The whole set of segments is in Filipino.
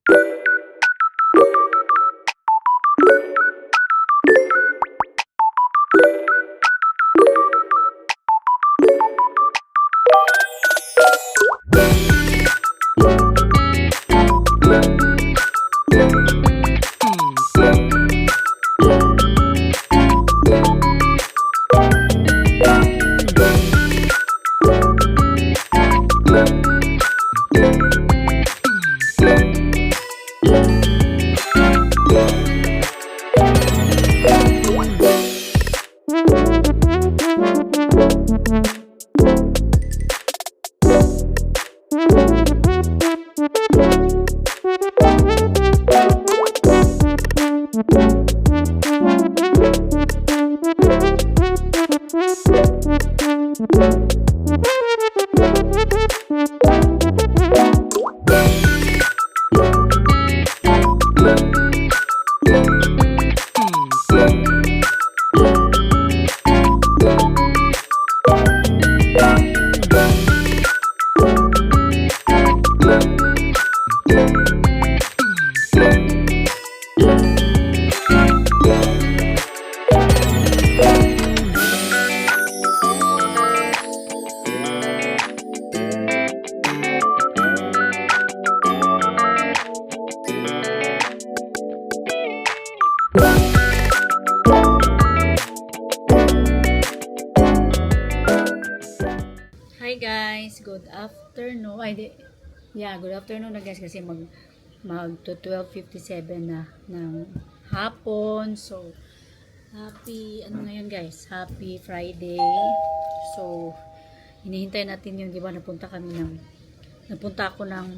Hi guys, good afternoon. Good afternoon na guys kasi mag 12:57 na ng hapon. So, ngayon guys? Happy Friday. So, hinihintay natin yung, di ba, napunta ako ng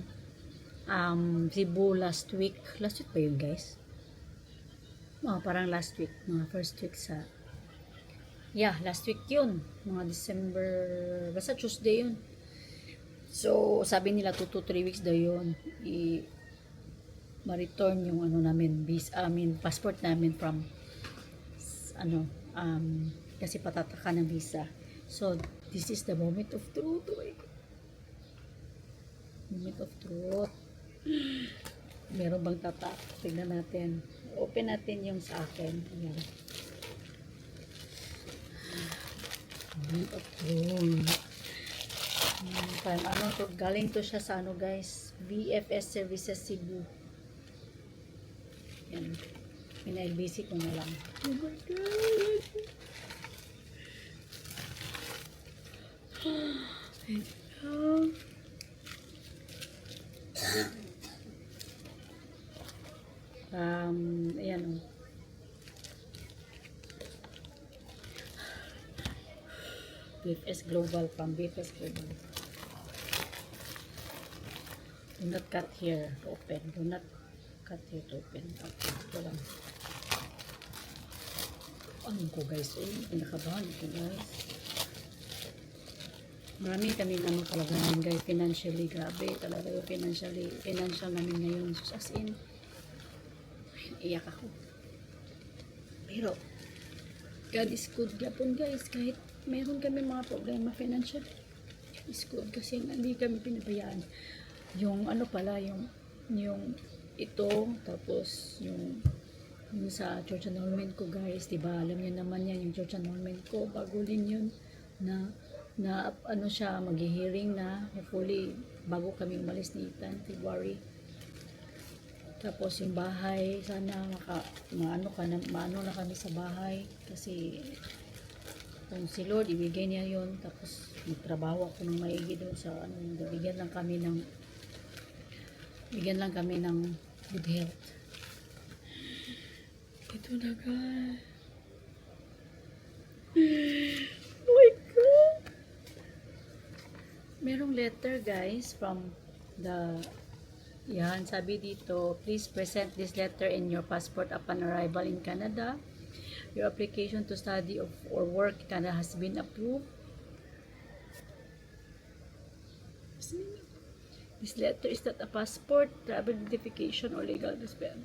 Cebu last week. Last week pa yun guys? Parang last week, mga first week last week yun, mga December, basta Tuesday yun. So, sabi nila 2 to 3 weeks daw yun, ma-return yung passport namin from, kasi patataka ng visa. So, this is the moment of truth. Moment of truth. Meron bang tatak? Tignan natin. Open natin yung sa akin. Ayan. Galing to siya sa guys, VFS Services Cebu. Yan, pinaibisi ko na lang. Oh my god. Ayan BFS Global, from BFS Global. Do not cut here to open. Do not cut here to open. Okay, ito lang. Ano ko guys? Pinakabahan ko guys. Marami kami kalagayan guys. Financially, grabe talaga yung financial namin ngayon. As in, iyak ako. Pero, God is good gapon guys. Kahit meron kami mga problema financial, is good kasi hindi kami pinabayaan. Yung yung ito, tapos yung sa church annulment ko guys, diba, alam niyo naman yan, yung church annulment ko, bago din yun, na siya, maghihiring na, hopefully, bago kami umalis ni Ethan, February. Tapos yung bahay, sana maano na kami sa bahay, kasi kung si Lord ibigay niya yun, tapos magtrabaho ako ng maigi doon sa bigyan lang kami ng good health. Ito na guys. Oh my god, merong letter guys from sabi dito, please present this letter in your passport upon arrival in Canada. Your application to study or work in Canada has been approved. This letter is not a passport, travel identification, or legal document.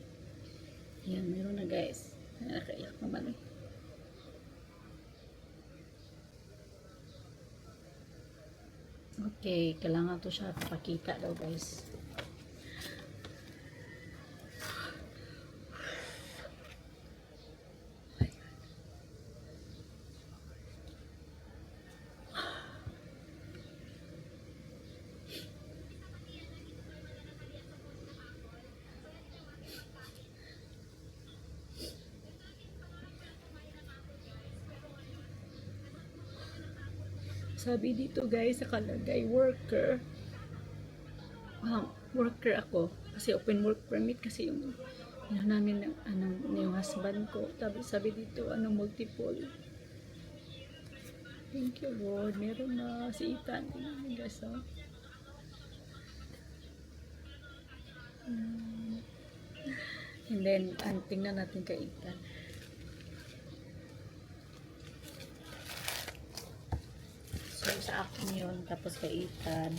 Yan, meron na guys. Nakaiyak naman eh. Okay, kailangan to siya pakita daw guys. Sabi dito guys, nakalagay worker. Worker ako. Kasi open work permit kasi yung namin ng yung husband ko. Sabi dito, multiple. Thank you Lord. Meron na si Ethan. Tingnan guys, oh. And then, tingnan natin kay Ethan. So, sa akin yun. Tapos kay Ethan.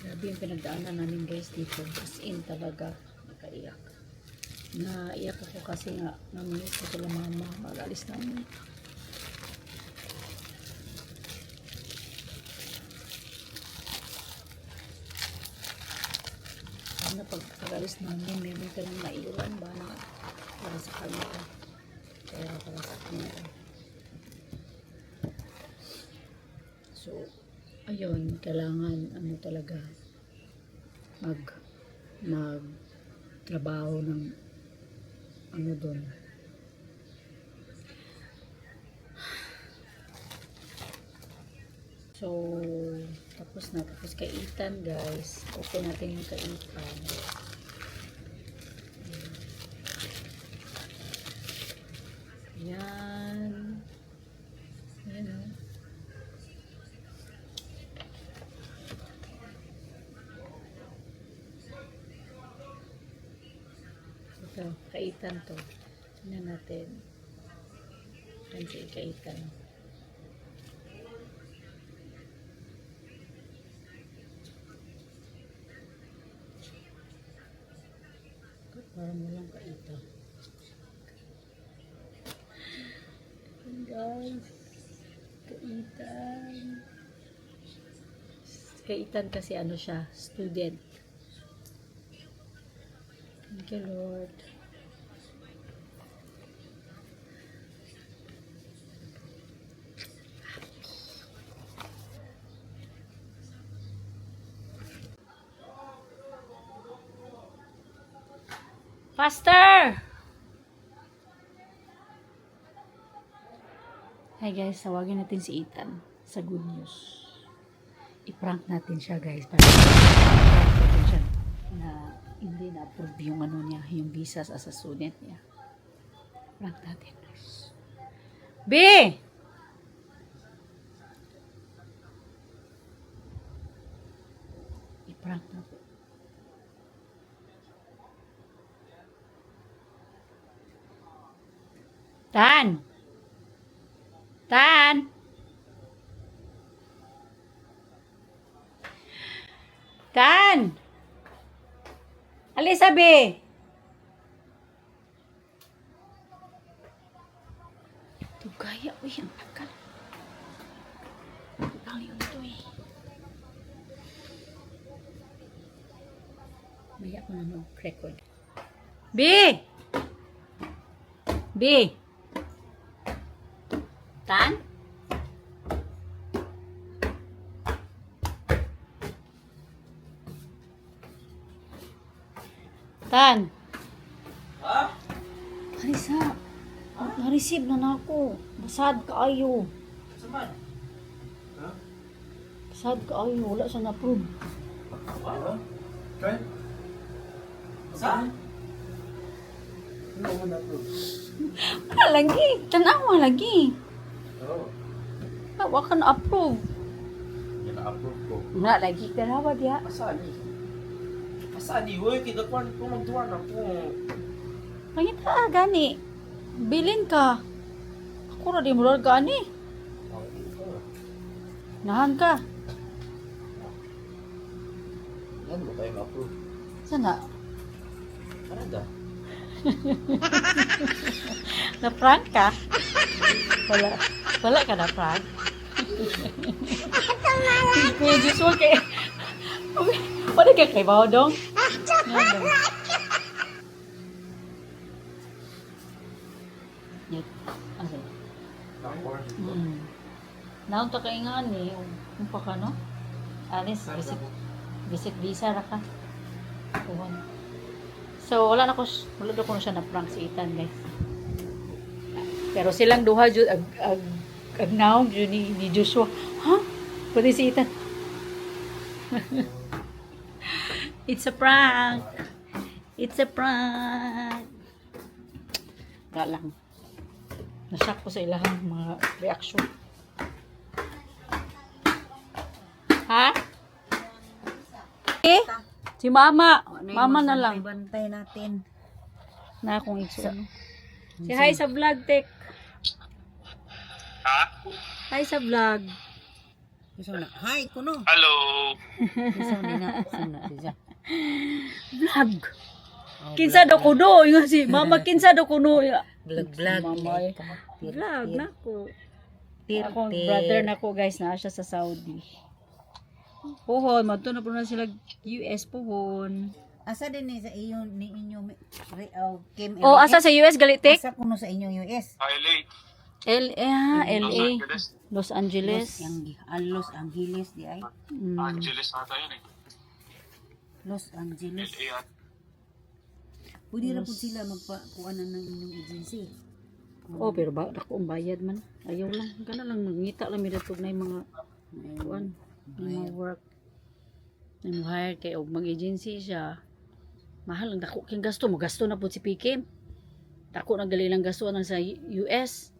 Grabe yung pinagdaanan namin guys dito. As in talaga. Nakaiyak. Naiyak ako kasi nga namiss ko sila mama. Mag-alis namin. Sana pag-alis namin, meron ka nang maiwan ba na para sa kanila. Kaya para sa kanila. So, ayun, kailangan talaga trabaho ng doon. So, tapos kay Ethan guys. Open natin yung kay Ethan. Yan. Yan o. Ito, kay Ethan to. Tingnan natin. Yan si kay Ethan. Parang walang kaita. Guys, kaitan. Kaitan kasi siya, student. Thank you Lord. Faster! Hi guys, tawagin natin si Ethan sa good news. I-prank natin siya guys. Para i-prank natin siya na hindi na-approve yung niya, yung visa as a student niya. Prank natin guys. B! I-prank natin. Tan! Tan! Tan! Alisabi! Ito gaya, uy, ang tagal. Ang yun ito eh. Maya ko na record. B! B! Tan? Tan? Ha? Arisa, na-receive na ako. Basad kaayo. Saman? Ha? Basad kaayo. Wala siya na-approve. Ano? Try? Saan? Ano mo na-approve? Wala lagi. Tanawa lagi. Oo. Wala ka na-approve. Yan na-approve ko. Wala lagi. Karawa diya. Asaan ni? Asaan ni? Uy, kinakuan ko magduwan ako. Pangita gani. Bilin ka. Ako na di mo lang gani. Nahan ka. Yan mo tayo ma-approve. Sana? Canada. Na-prank ka? Wala. Wala ka na-prank? Kuya Diyos, huwag kayo. Wala ka kay Baudong? Yan. Okay. Naon ta kay nga ni, kung pa ka no? Alis, visit visa ra ka. Kuwan. So, wala na ko na siya na prank si Ethan, guys. Pero silang duha jud ag naong jud ni Joshua. Ha? Pwede si Ethan. It's a prank. It's a prank. Galang. Nashock ko sa ilahang mga reaction. Ha? Eh? Si mama. Mama na lang. Bantay natin. Na akong ito. Si hi sa vlog, Tek. Ha? Hi sa vlog. Gusto na. Hi, kuno. Hello. Gusto na. Siya. Vlog. Kinsa do kuno. Yung si mama kinsa do kuno. Vlog. Mama eh. Vlog na ko. Akong brother na ko guys na siya sa Saudi. Pohon, madto na po na sila US pohon. Asa din ni sa iyo ni inyo Kim Oh, asa sa US galitek? Asa kuno sa inyo US? Highlight. LA, Angeles. Los Angeles. Los Angeles di ay. Angeles na tayo eh. Los Angeles. LA at Pwede ra pud sila magpakuanan ng inyong agency. Oh, pero ba ako ang bayad man. Ayaw lang. Kana lang mangita lang mi datog na mga kuan, mga work. Nang hire kay og mag-agency siya. Mahal ang dako king gasto mo. Gasto na pud si Pikim. Dako na gali lang gasto nang sa US.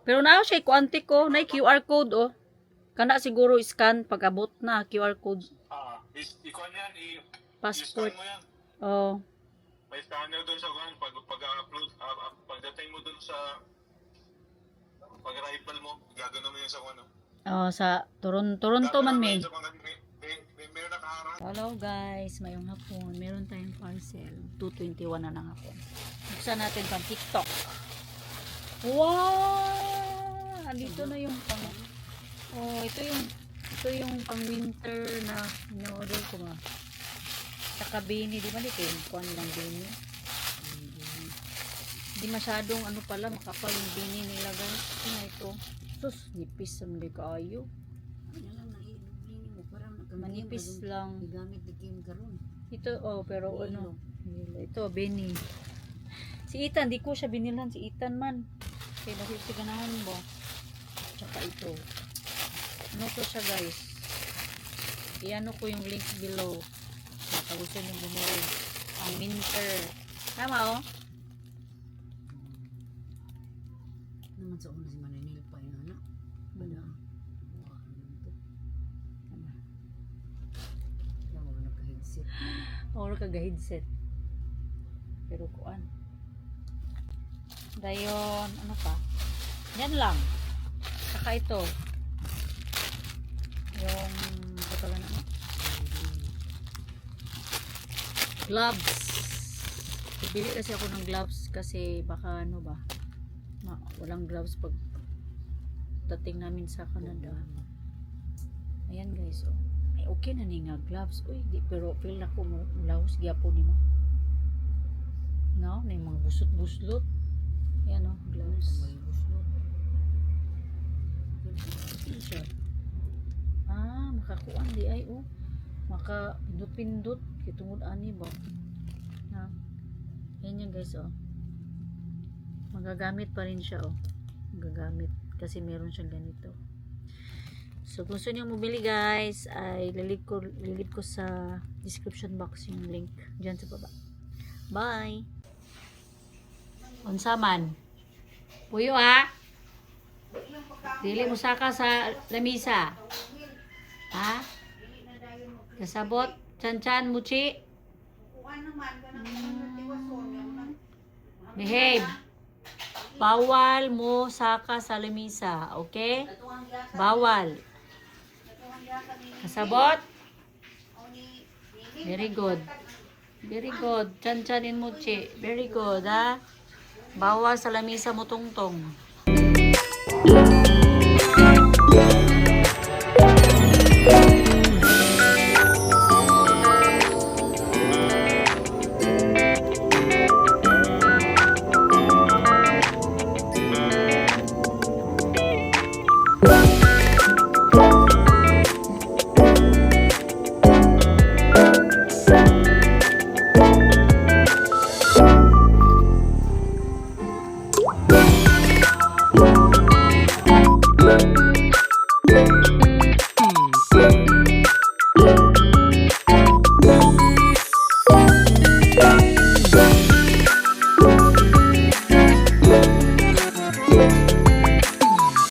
Pero naa siya kuantik ko, na QR code oh. Kana siguro scan pag-abot na QR code ikaw yan, passport. i-scan mo yan. Oh. May scanner doon sa kan pag-upload, pagdating mo doon sa pag-arrival mo, gagano mo yun sa ano. Oh, sa Toronto man may. Meron nakaharap. Hello guys, mayong hapon. Meron tayong parcel. 2:21 na ng hapon. Buksan natin pang TikTok. Wow! Andito na yung pang... Oh, ito yung pang winter na in-order ko ma. Saka beanie, di ba dito yung kuhan lang beanie? Hindi masyadong ano pala, makapal yung beanie nila guys. Na ito. Sus, nipis sa mga kaayo. Manipis lang. Gamit di Kim karon. Ito, oh, pero ano. Ito, beanie. Si Ethan, di ko siya binilhan. Si Ethan man. Kaya nakikiganahan mo. Tsaka ito. Ano ko siya guys. Iano ko yung link below. Kung gusto nyo bumili. Ang winter. Tama oh. Naman sa una si Mananil pa yun anak. Bada. Tama. Wala naka-headset. Or kaga-headset. Pero kuan. Dayon, ano pa? Yan lang. Saka ito. Yung, ito pala na. Gloves. Bibili kasi ako ng gloves kasi baka ano ba, walang gloves pag dating namin sa Canada. Ayan guys, oh. Ay, okay na ni nga gloves. Uy, di, pero feel na ko lahos gyapon nimo. No, na yung mga busot-buslot. Ayan oh, gloves. Ah, makakuan di ay oh. Maka pindot-pindot kitungod ani ba. Ha. Yan yan guys oh. Magagamit pa rin siya oh. Magagamit kasi meron siyang ganito. So kung gusto niyo mabili guys, ay lilip ko sa description box yung link diyan sa baba. Bye. Unsa man? Puyo ha? Dili mo saka sa lamisa. Ha? Kasabot? Chan-chan, muchi? Behave. Bawal mo saka sa lamisa. Okay? Bawal. Kasabot? Very good. Very good. Chan-chanin muchi. Very good, ha? Bawal sa lamisa mo tungtong.